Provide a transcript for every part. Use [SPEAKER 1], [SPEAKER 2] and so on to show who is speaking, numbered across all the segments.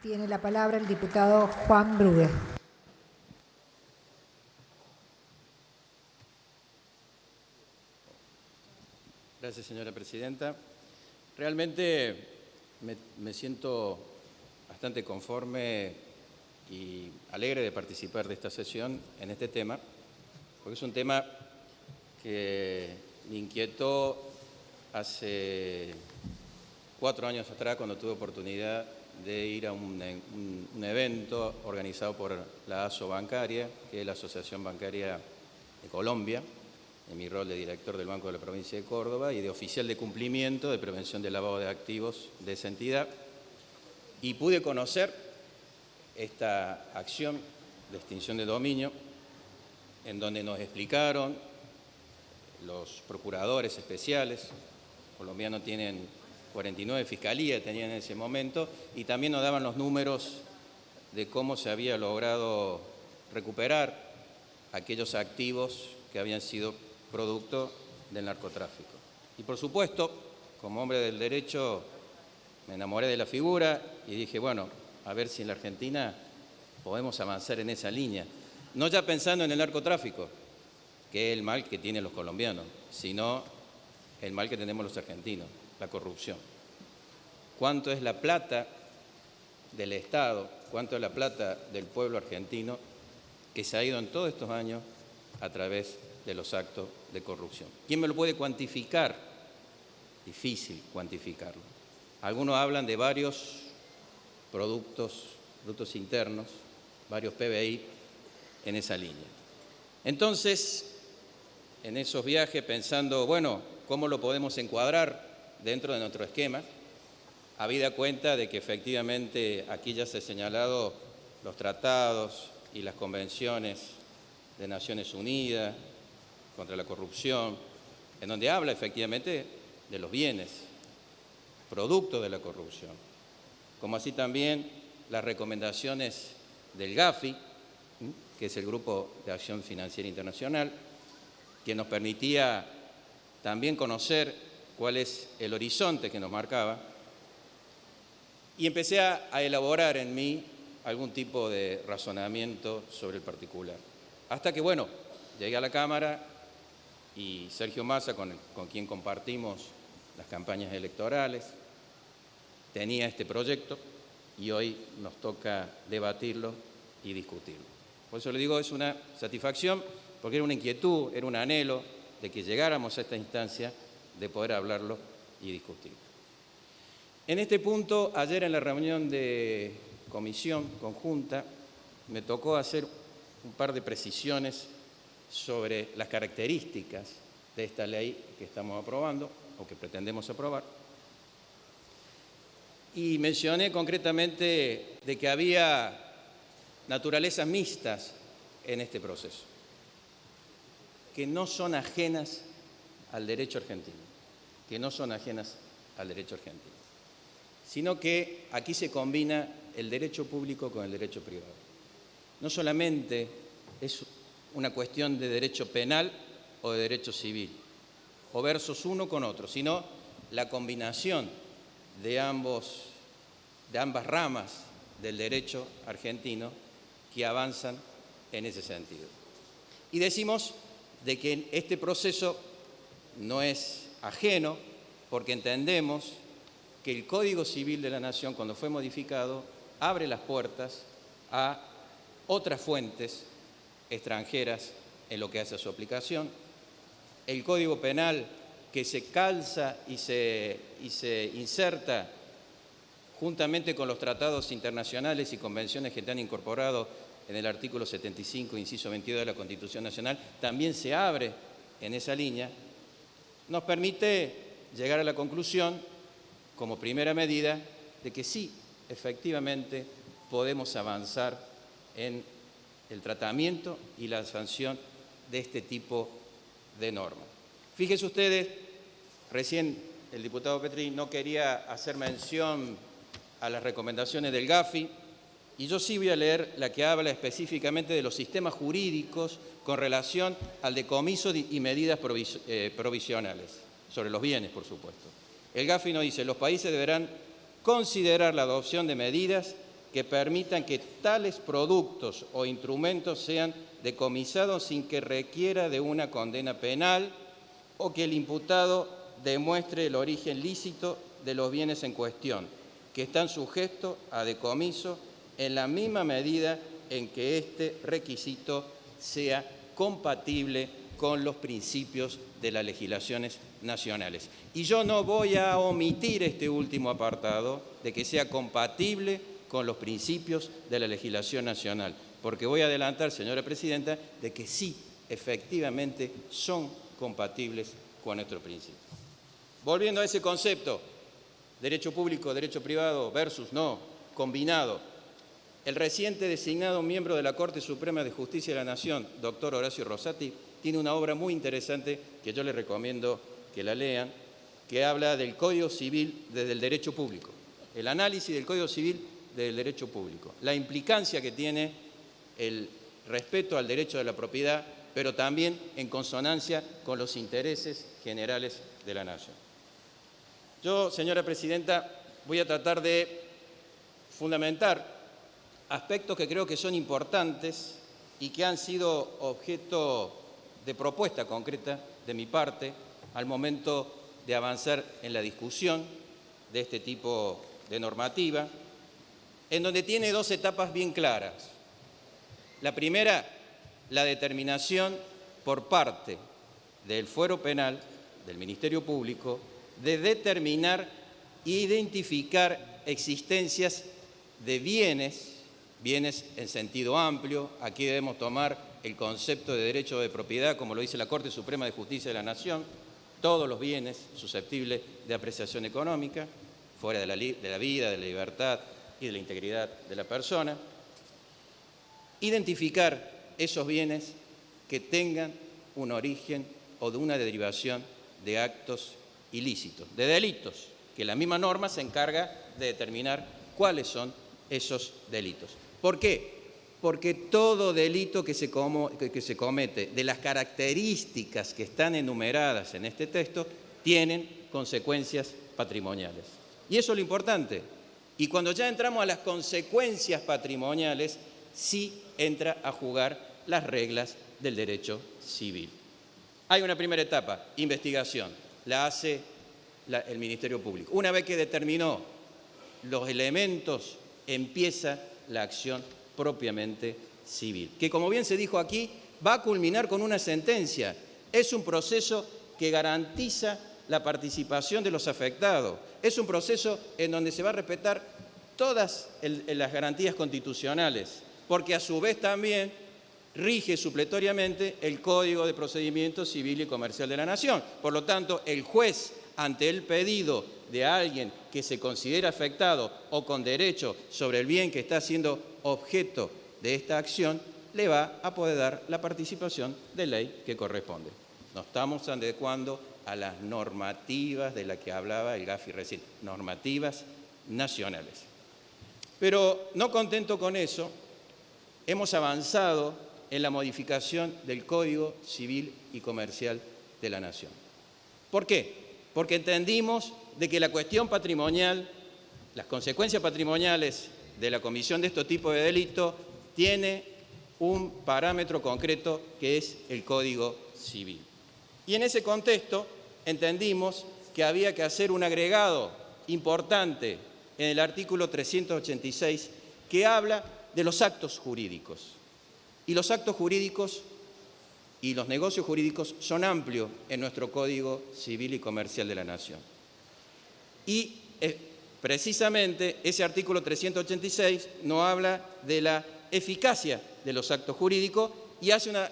[SPEAKER 1] Tiene la palabra el diputado Juan Brugué.
[SPEAKER 2] Gracias, señora presidenta. Realmente me siento bastante conforme y alegre de participar de esta sesión en este tema, porque es un tema que me inquietó hace 4 años atrás, cuando tuve oportunidad de ir a un evento organizado por la ASO Bancaria, que es la Asociación Bancaria de Colombia, en mi rol de director del Banco de la Provincia de Córdoba y de oficial de cumplimiento de prevención del lavado de activos de esa entidad. Y pude conocer esta acción de extinción de dominio, en donde nos explicaron los procuradores especiales colombianos, tienen 49 fiscalías, tenían en ese momento, y también nos daban los números de cómo se había logrado recuperar aquellos activos que habían sido producto del narcotráfico. Y por supuesto, como hombre del derecho, me enamoré de la figura y dije, bueno, a ver si en la Argentina podemos avanzar en esa línea. No ya pensando en el narcotráfico, que es el mal que tienen los colombianos, sino el mal que tenemos los argentinos, la corrupción. ¿Cuánto es la plata del Estado, cuánto es la plata del pueblo argentino que se ha ido en todos estos años a través de los actos de corrupción? ¿Quién me lo puede cuantificar? Difícil cuantificarlo. Algunos hablan de varios productos internos, varios PBI en esa línea. Entonces, en esos viajes pensando, bueno, ¿cómo lo podemos encuadrar dentro de nuestro esquema? Habida cuenta de que efectivamente aquí ya se han señalado los tratados y las convenciones de Naciones Unidas contra la corrupción, en donde habla efectivamente de los bienes, producto de la corrupción, como así también las recomendaciones del GAFI, que es el Grupo de Acción Financiera Internacional, que nos permitía también conocer cuál es el horizonte que nos marcaba, y empecé a elaborar en mí algún tipo de razonamiento sobre el particular. Hasta que, bueno, llegué a la Cámara y Sergio Massa, con quien compartimos las campañas electorales, tenía este proyecto y hoy nos toca debatirlo y discutirlo. Por eso le digo, es una satisfacción, porque era una inquietud, era un anhelo de que llegáramos a esta instancia de poder hablarlo y discutirlo. En este punto, ayer en la reunión de comisión conjunta, me tocó hacer un par de precisiones sobre las características de esta ley que estamos aprobando o que pretendemos aprobar. Y mencioné concretamente de que había naturalezas mixtas en este proceso, que no son ajenas al derecho argentino, sino que aquí se combina el derecho público con el derecho privado. No solamente es una cuestión de derecho penal o de derecho civil, o versos uno con otro, sino la combinación de ambas ramas del derecho argentino que avanzan en ese sentido. Y decimos de que este proceso no es ajeno, porque entendemos que el Código Civil de la Nación, cuando fue modificado, abre las puertas a otras fuentes extranjeras en lo que hace a su aplicación. El Código Penal, que se calza y se inserta juntamente con los tratados internacionales y convenciones que están incorporados en el artículo 75, inciso 22 de la Constitución Nacional, también se abre en esa línea, nos permite llegar a la conclusión, como primera medida, de que sí, efectivamente, podemos avanzar en el tratamiento y la sanción de este tipo de normas. Fíjense ustedes, recién el diputado Petri no quería hacer mención a las recomendaciones del GAFI, y yo sí voy a leer la que habla específicamente de los sistemas jurídicos con relación al decomiso y medidas provisionales, sobre los bienes, por supuesto. El GAFI nos dice: los países deberán considerar la adopción de medidas que permitan que tales productos o instrumentos sean decomisados sin que requiera de una condena penal o que el imputado demuestre el origen lícito de los bienes en cuestión, que están sujetos a decomiso en la misma medida en que este requisito sea compatible con los principios de las legislaciones nacionales. Y yo no voy a omitir este último apartado de que sea compatible con los principios de la legislación nacional, porque voy a adelantar, señora presidenta, de que sí, efectivamente, son compatibles con nuestros principios. Volviendo a ese concepto, derecho público, derecho privado versus no, combinado, el reciente designado miembro de la Corte Suprema de Justicia de la Nación, doctor Horacio Rosati, tiene una obra muy interesante que yo les recomiendo que la lean, que habla del Código Civil desde el derecho público, el análisis del Código Civil del derecho público, la implicancia que tiene el respeto al derecho de la propiedad, pero también en consonancia con los intereses generales de la nación. Yo, señora presidenta, voy a tratar de fundamentar aspectos que creo que son importantes y que han sido objeto de propuesta concreta de mi parte al momento de avanzar en la discusión de este tipo de normativa, en donde tiene dos etapas bien claras. La primera, la determinación por parte del fuero penal, del Ministerio Público, de determinar e identificar existencias de bienes en sentido amplio. Aquí debemos tomar el concepto de derecho de propiedad, como lo dice la Corte Suprema de Justicia de la Nación, todos los bienes susceptibles de apreciación económica, fuera de la vida, de la libertad y de la integridad de la persona. Identificar esos bienes que tengan un origen o de una derivación de actos ilícitos, de delitos, que la misma norma se encarga de determinar cuáles son esos delitos. ¿Por qué? Porque todo delito que se comete, de las características que están enumeradas en este texto, tienen consecuencias patrimoniales. Y eso es lo importante. Y cuando ya entramos a las consecuencias patrimoniales, sí entra a jugar las reglas del derecho civil. Hay una primera etapa, investigación, la hace el Ministerio Público. Una vez que determinó los elementos, empieza la acción propiamente civil, que como bien se dijo aquí, va a culminar con una sentencia. Es un proceso que garantiza la participación de los afectados. Es un proceso en donde se va a respetar todas las garantías constitucionales, porque a su vez también rige supletoriamente el Código de Procedimiento Civil y Comercial de la Nación. Por lo tanto, el juez, ante el pedido de alguien que se considera afectado o con derecho sobre el bien que está siendo objeto de esta acción, le va a poder dar la participación de ley que corresponde. Nos estamos adecuando a las normativas de las que hablaba el Gafi recién, normativas nacionales. Pero no contento con eso, hemos avanzado en la modificación del Código Civil y Comercial de la Nación. ¿Por qué? Porque entendimos de que la cuestión patrimonial, las consecuencias patrimoniales de la comisión de estos tipos de delitos, tiene un parámetro concreto que es el Código Civil. Y en ese contexto entendimos que había que hacer un agregado importante en el artículo 386 que habla de los actos jurídicos. Y los actos jurídicos y los negocios jurídicos son amplios en nuestro Código Civil y Comercial de la Nación. Y precisamente ese artículo 386 nos habla de la eficacia de los actos jurídicos y hace una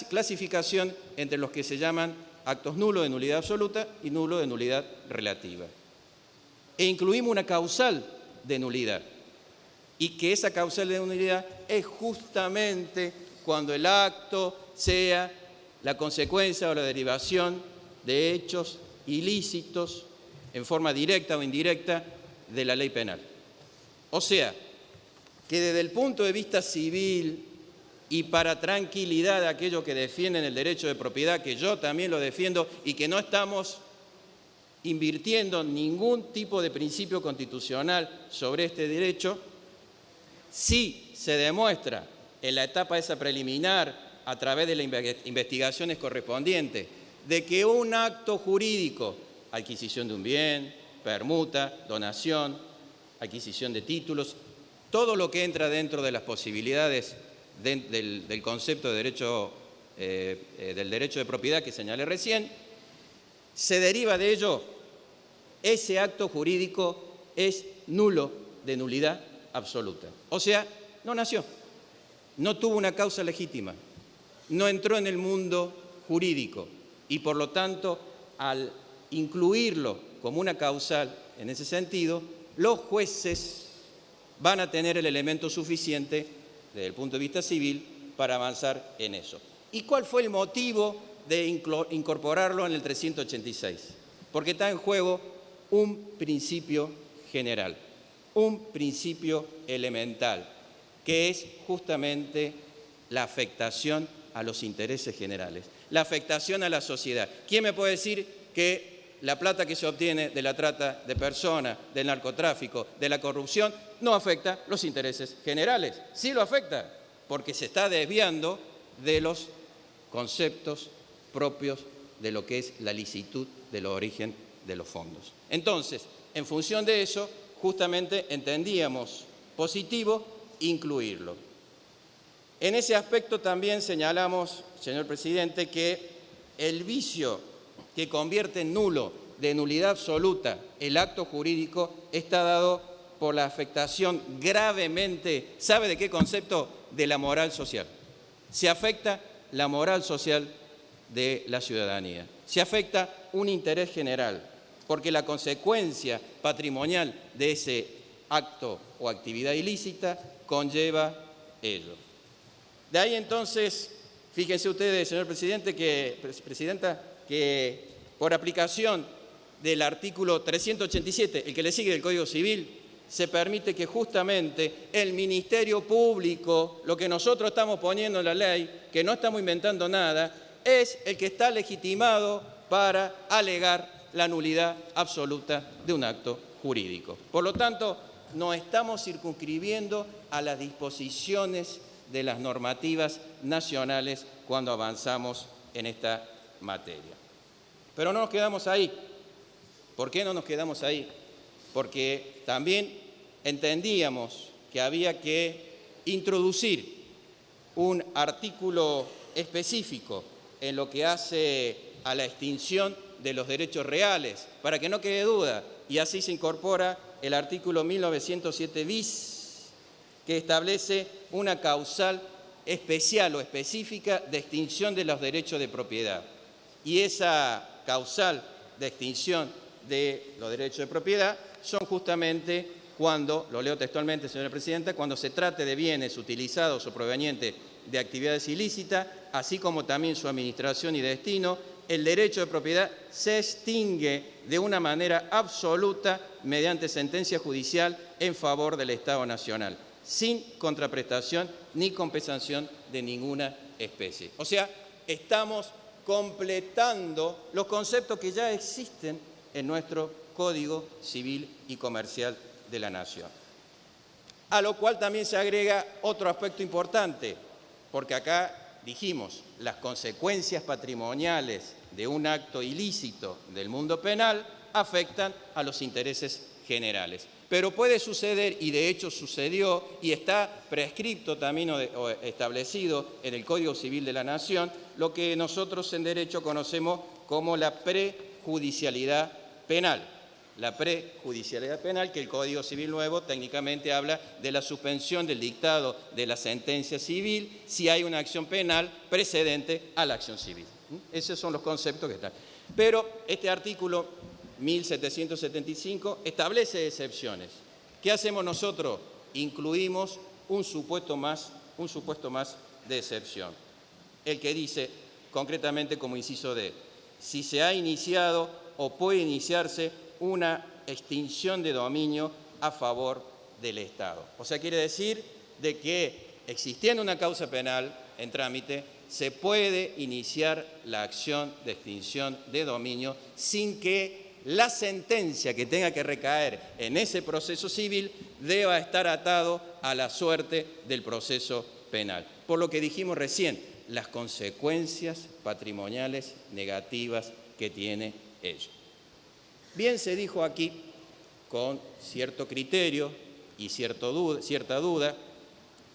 [SPEAKER 2] clasificación entre los que se llaman actos nulos de nulidad absoluta y nulos de nulidad relativa. E incluimos una causal de nulidad. Y que esa causal de nulidad es justamente cuando el acto sea la consecuencia o la derivación de hechos ilícitos en forma directa o indirecta de la ley penal. O sea, que desde el punto de vista civil y para tranquilidad de aquellos que defienden el derecho de propiedad, que yo también lo defiendo y que no estamos invirtiendo ningún tipo de principio constitucional sobre este derecho, Si se demuestra en la etapa esa preliminar, a través de las investigaciones correspondientes, de que un acto jurídico, adquisición de un bien, permuta, donación, adquisición de títulos, todo lo que entra dentro de las posibilidades del concepto de derecho, del derecho de propiedad que señalé recién, se deriva de ello, ese acto jurídico es nulo, de nulidad absoluta. O sea, no nació, no tuvo una causa legítima, no entró en el mundo jurídico y por lo tanto, al incluirlo como una causal en ese sentido, los jueces van a tener el elemento suficiente desde el punto de vista civil para avanzar en eso. ¿Y cuál fue el motivo de incorporarlo en el 386? Porque está en juego un principio general, un principio elemental, que es justamente la afectación a los intereses generales, la afectación a la sociedad. ¿Quién me puede decir que la plata que se obtiene de la trata de personas, del narcotráfico, de la corrupción, no afecta los intereses generales? Sí lo afecta, porque se está desviando de los conceptos propios de lo que es la licitud del origen de los fondos. Entonces, en función de eso, justamente entendíamos positivo incluirlo. En ese aspecto también señalamos, señor presidente, que el vicio que convierte en nulo, de nulidad absoluta, el acto jurídico está dado por la afectación gravemente, ¿sabe de qué concepto? De la moral social. Se afecta la moral social de la ciudadanía. Se afecta un interés general, porque la consecuencia patrimonial de ese acto o actividad ilícita conlleva ello. De ahí entonces, fíjense ustedes, señor presidente, presidenta, que por aplicación del artículo 387, el que le sigue del Código Civil, se permite que justamente el Ministerio Público, lo que nosotros estamos poniendo en la ley, que no estamos inventando nada, es el que está legitimado para alegar la nulidad absoluta de un acto jurídico. Por lo tanto, nos estamos circunscribiendo a las disposiciones de las normativas nacionales cuando avanzamos en esta materia. Pero no nos quedamos ahí. ¿Por qué no nos quedamos ahí? Porque también entendíamos que había que introducir un artículo específico en lo que hace a la extinción de los derechos reales, para que no quede duda, y así se incorpora el artículo 1907 bis, que establece una causal especial o específica de extinción de los derechos de propiedad. Y esa causal de extinción de los derechos de propiedad son justamente cuando, lo leo textualmente, señora presidenta, cuando se trate de bienes utilizados o provenientes de actividades ilícitas, así como también su administración y destino, el derecho de propiedad se extingue de una manera absoluta mediante sentencia judicial en favor del Estado Nacional, sin contraprestación ni compensación de ninguna especie. O sea, estamos completando los conceptos que ya existen en nuestro Código Civil y Comercial de la Nación. A lo cual también se agrega otro aspecto importante, porque acá dijimos, las consecuencias patrimoniales de un acto ilícito del mundo penal afectan a los intereses generales. Pero puede suceder, y de hecho sucedió, y está prescripto también o establecido en el Código Civil de la Nación, lo que nosotros en Derecho conocemos como la prejudicialidad penal. La prejudicialidad penal, que el Código Civil nuevo técnicamente habla de la suspensión del dictado de la sentencia civil si hay una acción penal precedente a la acción civil. Esos son los conceptos que están. Pero este artículo 1775 establece excepciones. ¿Qué hacemos nosotros? Incluimos un supuesto más de excepción. El que dice, concretamente como inciso D, si se ha iniciado o puede iniciarse una extinción de dominio a favor del Estado. O sea, quiere decir de que existiendo una causa penal en trámite, se puede iniciar la acción de extinción de dominio sin que la sentencia que tenga que recaer en ese proceso civil deba estar atado a la suerte del proceso penal. Por lo que dijimos recién, las consecuencias patrimoniales negativas que tiene ello. Bien se dijo aquí, con cierto criterio y cierta duda,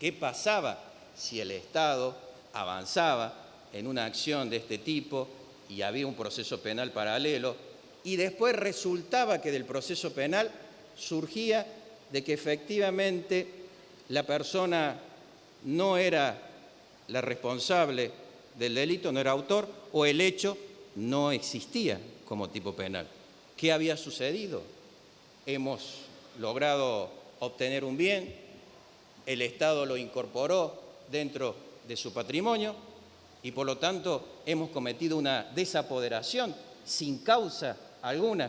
[SPEAKER 2] qué pasaba si el Estado avanzaba en una acción de este tipo y había un proceso penal paralelo, y después resultaba que del proceso penal surgía de que efectivamente la persona no era la responsable del delito, no era autor, o el hecho no existía como tipo penal. ¿Qué había sucedido? Hemos logrado obtener un bien, el Estado lo incorporó dentro de su patrimonio y por lo tanto hemos cometido una desapoderación sin causa alguna.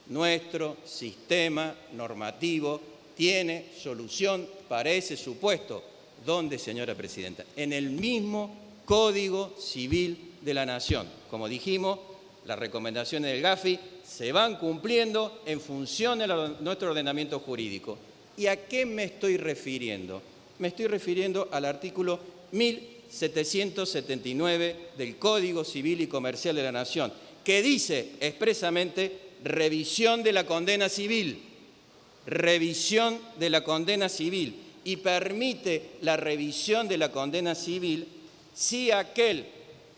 [SPEAKER 2] Nuestro sistema normativo tiene solución para ese supuesto. ¿Dónde, señora presidenta? En el mismo Código Civil de la Nación. Como dijimos, las recomendaciones del GAFI se van cumpliendo en función de nuestro ordenamiento jurídico. ¿Y a qué me estoy refiriendo? Me estoy refiriendo al artículo 1779 del Código Civil y Comercial de la Nación, que dice expresamente revisión de la condena civil, revisión de la condena civil, y permite la revisión de la condena civil si aquel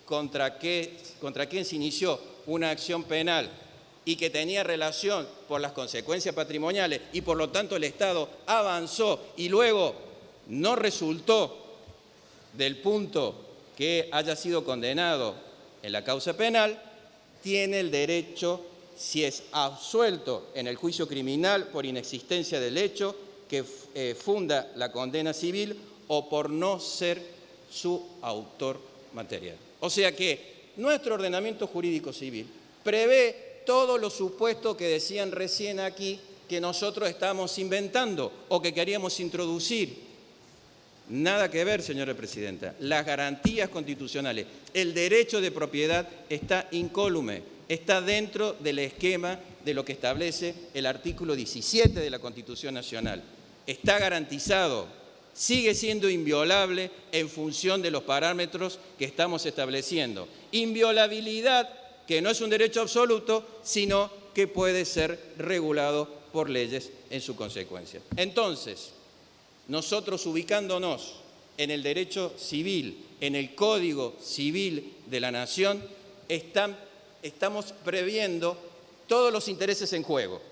[SPEAKER 2] contra quien se inició una acción penal y que tenía relación por las consecuencias patrimoniales y por lo tanto el Estado avanzó y luego no resultó del punto que haya sido condenado en la causa penal, tiene el derecho, si es absuelto en el juicio criminal por inexistencia del hecho que funda la condena civil o por no ser su autor material. O sea que nuestro ordenamiento jurídico civil prevé todos los supuestos que decían recién aquí que nosotros estamos inventando o que queríamos introducir. Nada que ver, señora presidenta. Las garantías constitucionales, el derecho de propiedad está incólume, está dentro del esquema de lo que establece el artículo 17 de la Constitución Nacional. Está garantizado, sigue siendo inviolable en función de los parámetros que estamos estableciendo. Inviolabilidad que no es un derecho absoluto, sino que puede ser regulado por leyes en su consecuencia. Entonces, nosotros ubicándonos en el derecho civil, en el Código Civil de la Nación, estamos previendo todos los intereses en juego.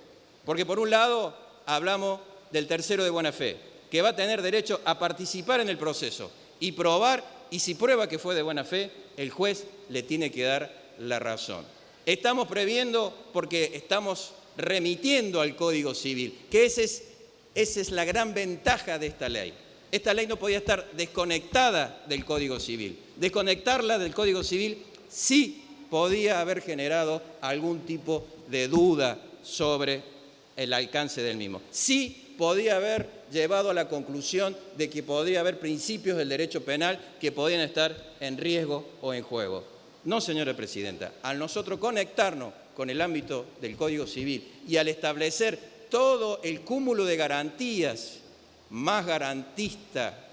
[SPEAKER 2] Porque por un lado hablamos del tercero de buena fe, que va a tener derecho a participar en el proceso y probar, y si prueba que fue de buena fe, el juez le tiene que dar la razón. Estamos previendo porque estamos remitiendo al Código Civil, que esa es la gran ventaja de esta ley. Esta ley no podía estar desconectada del Código Civil. Desconectarla del Código Civil sí podía haber generado algún tipo de duda sobre el alcance del mismo. Sí podía haber llevado a la conclusión de que podría haber principios del derecho penal que podían estar en riesgo o en juego. No, señora presidenta, al nosotros conectarnos con el ámbito del Código Civil y al establecer todo el cúmulo de garantías más garantista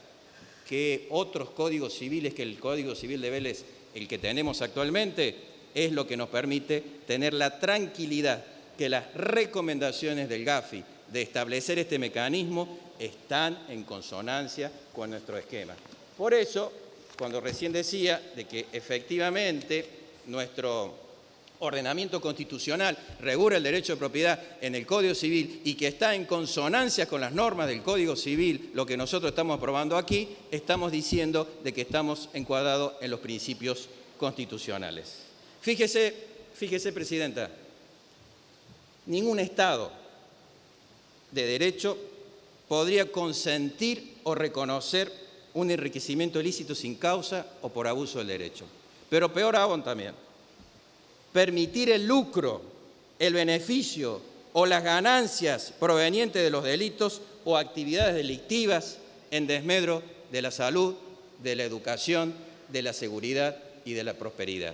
[SPEAKER 2] que otros códigos civiles, que el Código Civil de Vélez, el que tenemos actualmente, es lo que nos permite tener la tranquilidad que las recomendaciones del GAFI de establecer este mecanismo están en consonancia con nuestro esquema. Por eso, cuando recién decía de que efectivamente nuestro ordenamiento constitucional regula el derecho de propiedad en el Código Civil y que está en consonancia con las normas del Código Civil, lo que nosotros estamos aprobando aquí, estamos diciendo de que estamos encuadrados en los principios constitucionales. Fíjese, presidenta, ningún Estado de derecho podría consentir o reconocer un enriquecimiento ilícito sin causa o por abuso del derecho. Pero peor aún también, permitir el lucro, el beneficio o las ganancias provenientes de los delitos o actividades delictivas en desmedro de la salud, de la educación, de la seguridad y de la prosperidad.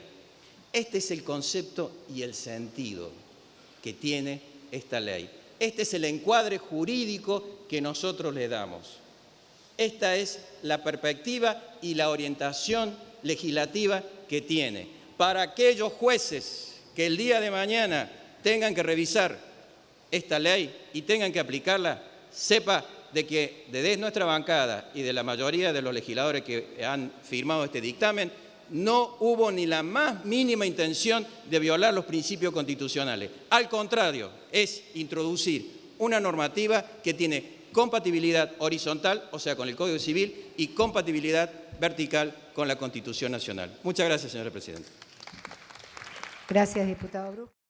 [SPEAKER 2] Este es el concepto y el sentido que tiene esta ley. Este es el encuadre jurídico que nosotros le damos. Esta es la perspectiva y la orientación legislativa que tiene. Para aquellos jueces que el día de mañana tengan que revisar esta ley y tengan que aplicarla, sepa de que desde nuestra bancada y de la mayoría de los legisladores que han firmado este dictamen, no hubo ni la más mínima intención de violar los principios constitucionales. Al contrario, es introducir una normativa que tiene compatibilidad horizontal, o sea, con el Código Civil, y compatibilidad vertical con la Constitución Nacional. Muchas gracias, señora presidenta.
[SPEAKER 1] Gracias, diputado Brusco.